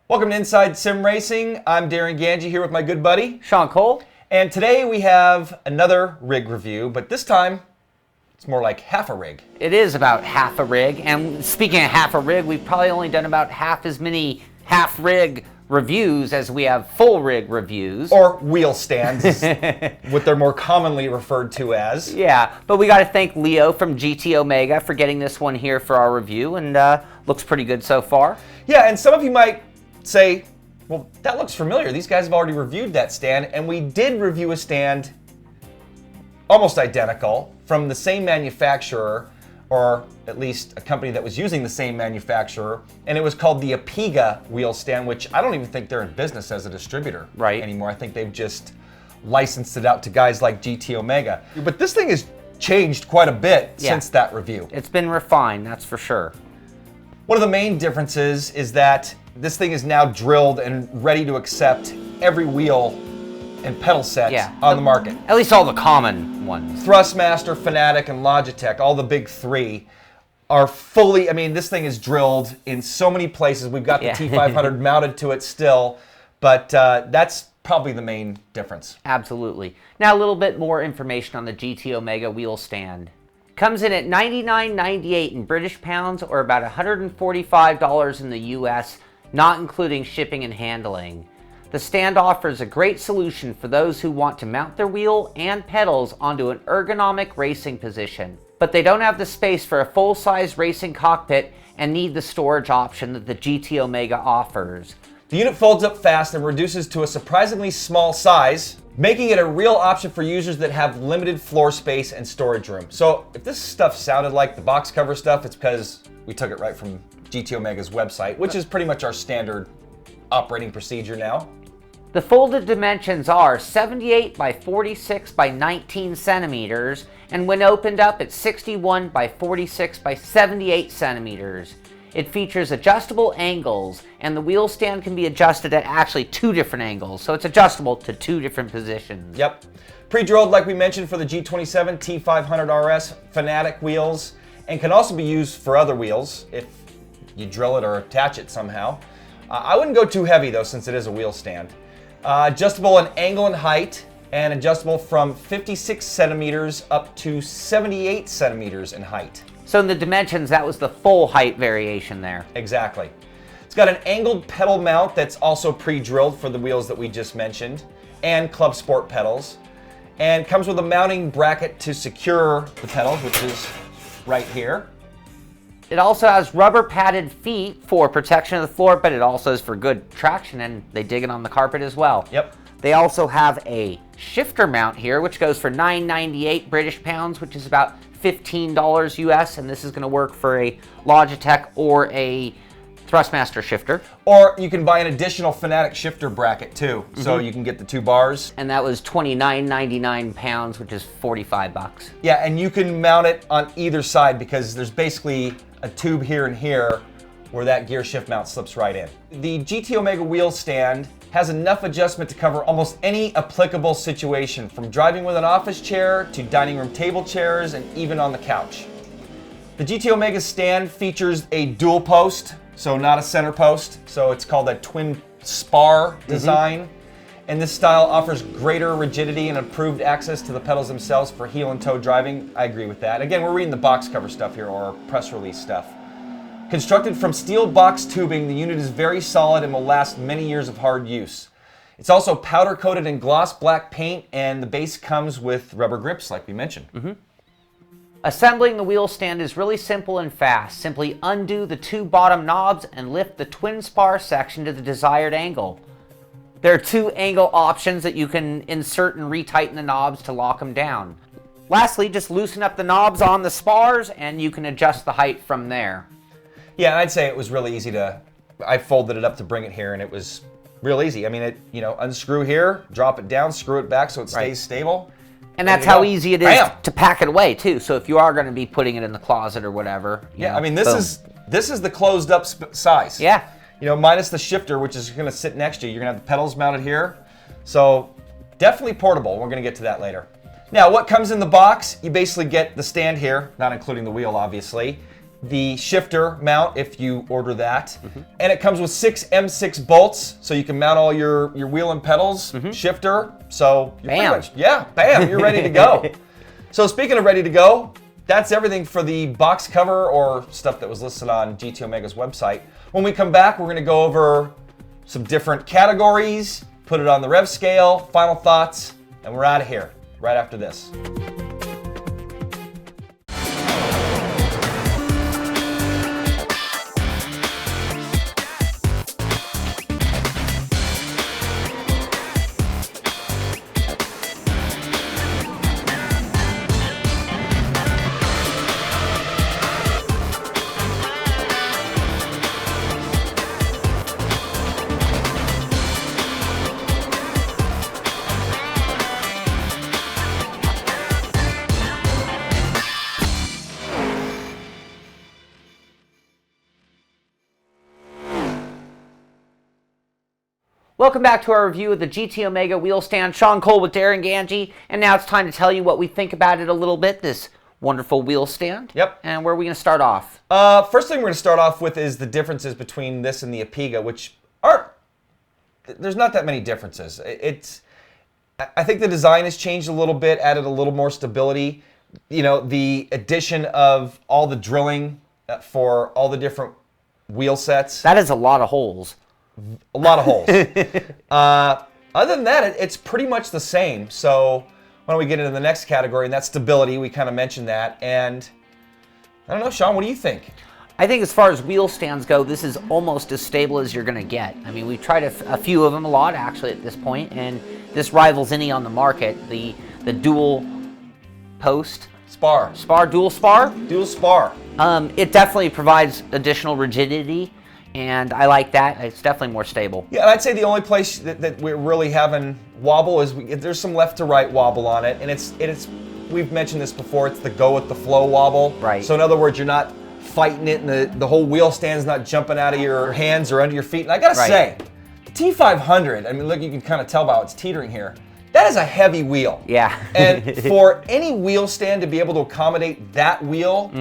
Welcome to Inside Sim Racing. I'm Darren Ganji here with my good buddy Sean Cole. And today we have another rig review, but this time it's more like half a rig. It is about half a rig, and speaking of half a rig, we've probably only done about half as many half rig reviews as we have full rig reviews. Or wheel stands, what they're more commonly referred to as. Yeah, but we got to thank Leo from GT Omega for getting this one here for our review, and looks pretty good so far. Yeah, and some of you might say, well, that looks familiar. These guys have already reviewed that stand, and we did review a stand almost identical from the same manufacturer, or at least a company that was using the same manufacturer, and it was called the Apiga wheel stand, which I don't even think they're in business as a distributor anymore. I think they've just licensed it out to guys like GT Omega. But this thing has changed quite a bit since that review. It's been refined, that's for sure. One of the main differences is that this thing is now drilled and ready to accept every wheel and pedal set on the market. At least all the common ones. Thrustmaster, Fanatec, and Logitech, all the big three, are fully, I mean, this thing is drilled in so many places. We've got the T500 mounted to it still, but that's probably the main difference. Absolutely. Now a little bit more information on the GT Omega wheel stand. Comes in at $99.98 in British pounds, or about $145 in the US, not including shipping and handling. The stand offers a great solution for those who want to mount their wheel and pedals onto an ergonomic racing position, but they don't have the space for a full-size racing cockpit and need the storage option that the GT Omega offers. The unit folds up fast and reduces to a surprisingly small size, making it a real option for users that have limited floor space and storage room. So if this stuff sounded like the box cover stuff, it's because we took it right from GT Omega's website, which is pretty much our standard operating procedure now. The folded dimensions are 78 by 46 by 19 centimeters, and when opened up, it's 61 by 46 by 78 centimeters. It features adjustable angles, and the wheel stand can be adjusted at actually two different angles, so it's adjustable to two different positions. Yep. Pre-drilled, like we mentioned, for the G27 T500 RS Fanatec wheels, and can also be used for other wheels if you drill it or attach it somehow. I wouldn't go too heavy, though, since it is a wheel stand. Adjustable in angle and height, and adjustable from 56 centimeters up to 78 centimeters in height. So in the dimensions, that was the full height variation there. Exactly. It's got an angled pedal mount that's also pre-drilled for the wheels that we just mentioned, and Club Sport pedals, and comes with a mounting bracket to secure the pedals, which is right here. It also has rubber padded feet for protection of the floor, but it also is for good traction, and they dig it on the carpet as well. Yep. They also have a shifter mount here, which goes for $9.98 British pounds, which is about $15 US, and this is going to work for a Logitech or a Thrustmaster shifter. Or you can buy an additional Fanatec shifter bracket too, so you can get the two bars. And that was $29.99 pounds, which is 45 bucks. Yeah, and you can mount it on either side because there's basically a tube here and here where that gear shift mount slips right in. The GT Omega wheel stand has enough adjustment to cover almost any applicable situation, from driving with an office chair to dining room table chairs and even on the couch. The GT Omega stand features a dual post, so not a center post, so it's called a twin spar design. And this style offers greater rigidity and improved access to the pedals themselves for heel and toe driving. I agree with that. Again, we're reading the box cover stuff here, or press release stuff. Constructed from steel box tubing, the unit is very solid and will last many years of hard use. It's also powder coated in gloss black paint, and the base comes with rubber grips like we mentioned. Assembling the wheel stand is really simple and fast. Simply undo the two bottom knobs and lift the twin spar section to the desired angle. There are two angle options that you can insert and retighten the knobs to lock them down. Lastly, just loosen up the knobs on the spars and you can adjust the height from there. Yeah, I'd say it was really easy I folded it up to bring it here, and it was real easy. I mean, unscrew here, drop it down, screw it back so it stays stable. And that's how easy it is to pack it away too. So if you are going to be putting it in the closet or whatever. I mean, this is the closed up size. Yeah. Minus the shifter, which is going to sit next to you. You're going to have the pedals mounted here. So definitely portable. We're going to get to that later. Now, what comes in the box? You basically get the stand here, not including the wheel, obviously. the shifter mount if you order that. And it comes with 6 M6 bolts, so you can mount all your wheel and pedals, shifter. So you're pretty Bam. much, yeah, bam, you're ready to go. So speaking of ready to go, that's everything for the box cover or stuff that was listed on GT Omega's website. When we come back, we're going to go over some different categories, put it on the rev scale, final thoughts, and we're out of here right after this. Welcome back to our review of the GT Omega wheel stand. Sean Cole with Darren Ganji, and now it's time to tell you what we think about it a little bit, this wonderful wheel stand. Yep. And where are we going to start off? First thing we're going to start off with is the differences between this and the Apiga, which aren't, there's not that many differences. I think the design has changed a little bit, added a little more stability. You know, the addition of all the drilling for all the different wheel sets. That is a lot of holes. A lot of holes. Other than that, it's pretty much the same. So why don't we get into the next category, and that's stability. We kind of mentioned that. And I don't know, Sean, what do you think? I think as far as wheel stands go, this is almost as stable as you're going to get. I mean, we've tried a few of them, a lot actually at this point, and this rivals any on the market. The dual post. Dual spar? Dual spar. It definitely provides additional rigidity. And I like that. It's definitely more stable. Yeah, and I'd say the only place that we're really having wobble is there's some left to right wobble on it, and it's we've mentioned this before. It's the go with the flow wobble. Right. So in other words, you're not fighting it, and the whole wheel stand's not jumping out of your hands or under your feet. And I gotta say, the T500. I mean, look, you can kind of tell by how it's teetering here. That is a heavy wheel. Yeah. And for any wheel stand to be able to accommodate that wheel.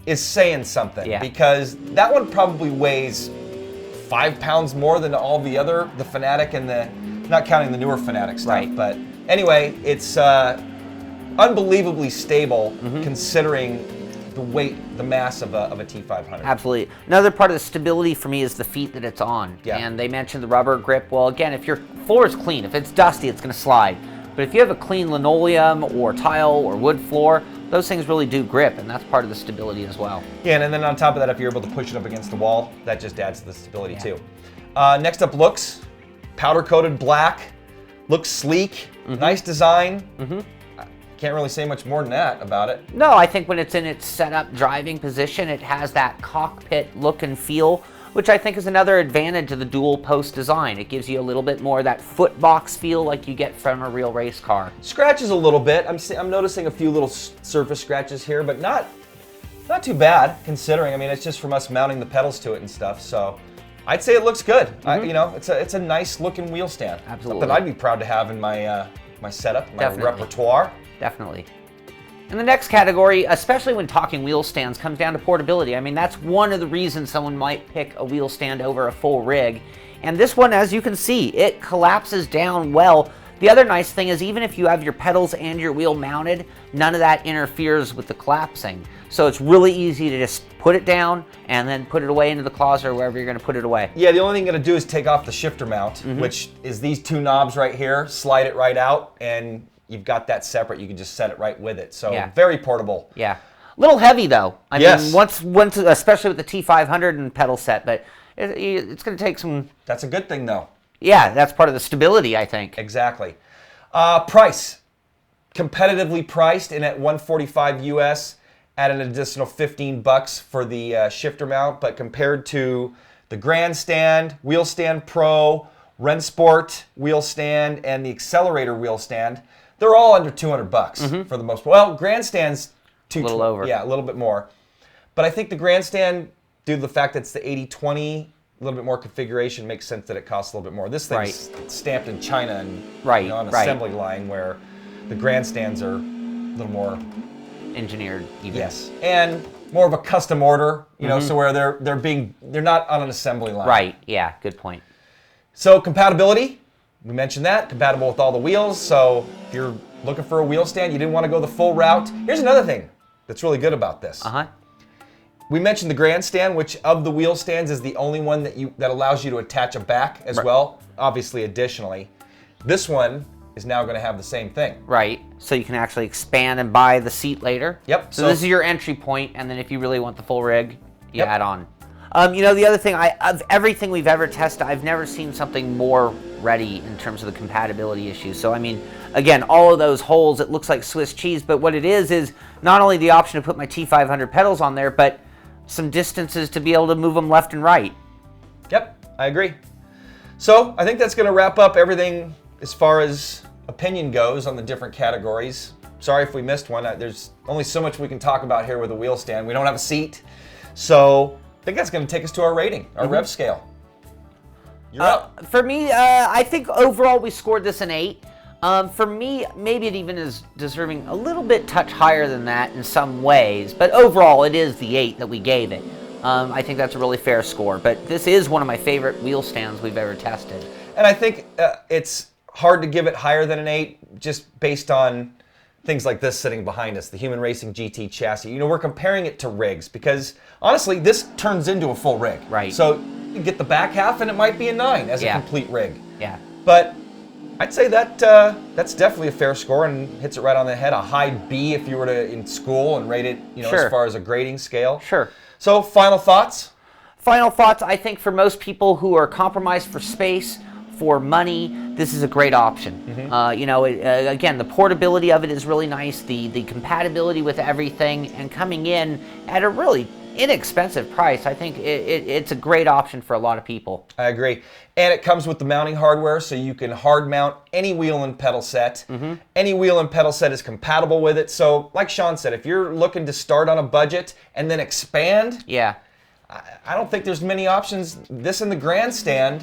Is saying something, because that one probably weighs 5 pounds more than all the other, the Fanatic and the, not counting the newer Fanatic stuff. Right. But anyway, it's unbelievably stable considering the weight, the mass of a T500. Absolutely. Another part of the stability for me is the feet that it's on. Yeah. And they mentioned the rubber grip. Well, again, if your floor is clean, if it's dusty, it's going to slide. But if you have a clean linoleum or tile or wood floor, those things really do grip, and that's part of the stability as well. Yeah, and then on top of that, if you're able to push it up against the wall, that just adds to the stability too. Next up, looks. Powder-coated black. Looks sleek. Nice design. Can't really say much more than that about it. No, I think when it's in its set-up driving position, it has that cockpit look and feel, which I think is another advantage of the dual post design. It gives you a little bit more of that foot box feel like you get from a real race car. Scratches a little bit. I'm noticing a few little surface scratches here, but not too bad considering. I mean, it's just from us mounting the pedals to it and stuff. So I'd say it looks good. You know, it's a nice looking wheel stand. Absolutely. Something I'd be proud to have in my my setup, my Definitely. repertoire. Definitely. And the next category, especially when talking wheel stands, comes down to portability. I mean, that's one of the reasons someone might pick a wheel stand over a full rig. And this one, as you can see, it collapses down well. The other nice thing is even if you have your pedals and your wheel mounted, none of that interferes with the collapsing. So it's really easy to just put it down and then put it away into the closet or wherever you're going to put it away. Yeah, the only thing you're going to do is take off the shifter mount, which is these two knobs right here, slide it right out, and you've got that separate. You can just set it right with it. So very portable. Yeah. A little heavy though. I mean, once, especially with the T500 and pedal set, but it's going to take some... That's a good thing though. Yeah, that's part of the stability, I think. Exactly. Price. Competitively priced in at $145 US at an additional $15 for the shifter mount, but compared to the Grandstand, WheelStand Pro, Rennsport WheelStand, and the Accelerator WheelStand, they're all under $200 for the most part. Well, Grandstand's a little over. Yeah, a little bit more. But I think the Grandstand, due to the fact that it's the 80-20, a little bit more configuration, makes sense that it costs a little bit more. This thing's stamped in China and you know, on an assembly line, where the Grandstands are a little more engineered even. Yes. And more of a custom order, you know, so where they're not on an assembly line. Right, yeah, good point. So compatibility, we mentioned that, compatible with all the wheels. So if you're looking for a wheel stand, you didn't want to go the full route. Here's another thing that's really good about this. We mentioned the grandstand, which of the wheel stands is the only one that allows you to attach a back as well, obviously additionally. This one is now going to have the same thing. Right, so you can actually expand and buy the seat later. Yep. So this is your entry point, and then if you really want the full rig, you add on. You know, the other thing, of everything we've ever tested, I've never seen something more ready in terms of the compatibility issues. So, I mean, again, all of those holes, it looks like Swiss cheese, but what it is not only the option to put my T500 pedals on there, but some distances to be able to move them left and right. Yep, I agree. So, I think that's going to wrap up everything as far as opinion goes on the different categories. Sorry if we missed one. There's only so much we can talk about here with a wheel stand. We don't have a seat. So, I think that's going to take us to our rating, our rev scale. You're up. For me, I think overall we scored this an 8. For me, maybe it even is deserving a little bit touch higher than that in some ways, but overall it is the 8 that we gave it. I think that's a really fair score, but this is one of my favorite wheel stands we've ever tested. And I think it's hard to give it higher than an 8 just based on things like this sitting behind us, the Human Racing GT chassis. You know, we're comparing it to rigs because honestly, this turns into a full rig. Right. So you get the back half and it might be a 9 as a complete rig. Yeah. But I'd say that that's definitely a fair score and hits it right on the head. A high B if you were to in school and rate it, you know, as far as a grading scale. Sure. So final thoughts? Final thoughts, I think for most people who are compromised for space, for money, this is a great option. You know, again, the portability of it is really nice, the compatibility with everything, and coming in at a really inexpensive price. I think it's a great option for a lot of people. I agree. And it comes with the mounting hardware, so you can hard mount any wheel and pedal set. Any wheel and pedal set is compatible with it. So like Sean said, if you're looking to start on a budget and then expand, I don't think there's many options. This and the grandstand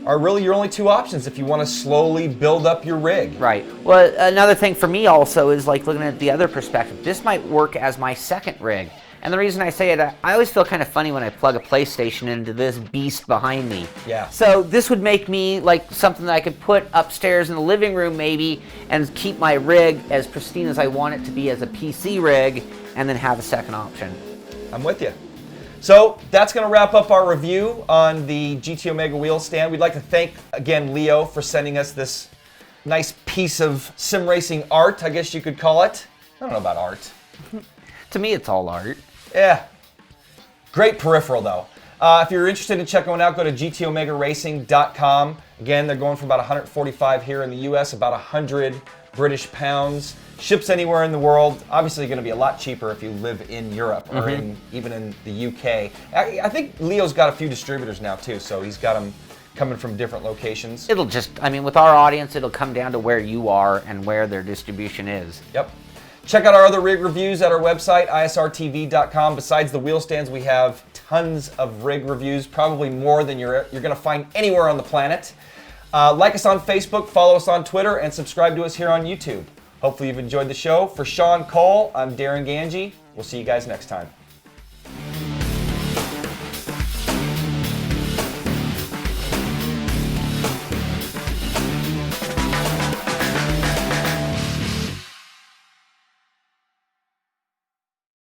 are really your only two options if you want to slowly build up your rig. Right. Well, another thing for me also is like looking at the other perspective. This might work as my second rig. And the reason I say it, I always feel kind of funny when I plug a PlayStation into this beast behind me. Yeah. So this would make me like something that I could put upstairs in the living room maybe and keep my rig as pristine as I want it to be as a PC rig and then have a second option. I'm with you. So that's going to wrap up our review on the GT Omega wheel stand. We'd like to thank, again, Leo for sending us this nice piece of sim racing art, I guess you could call it. I don't know about art. To me, it's all art. Yeah. Great peripheral, though. If you're interested in checking one out, go to gtomegaracing.com. Again, they're going for about 145 here in the U.S., about 100 British pounds. Ships anywhere in the world. Obviously going to be a lot cheaper if you live in Europe or even in the UK. I think Leo's got a few distributors now, too, so he's got them coming from different locations. It'll just, I mean, with our audience, it'll come down to where you are and where their distribution is. Yep. Check out our other rig reviews at our website, isrtv.com. Besides the wheel stands, we have tons of rig reviews, probably more than you're going to find anywhere on the planet. Like us on Facebook, follow us on Twitter, and subscribe to us here on YouTube. Hopefully you've enjoyed the show. For Sean Cole, I'm Darren Ganji. We'll see you guys next time.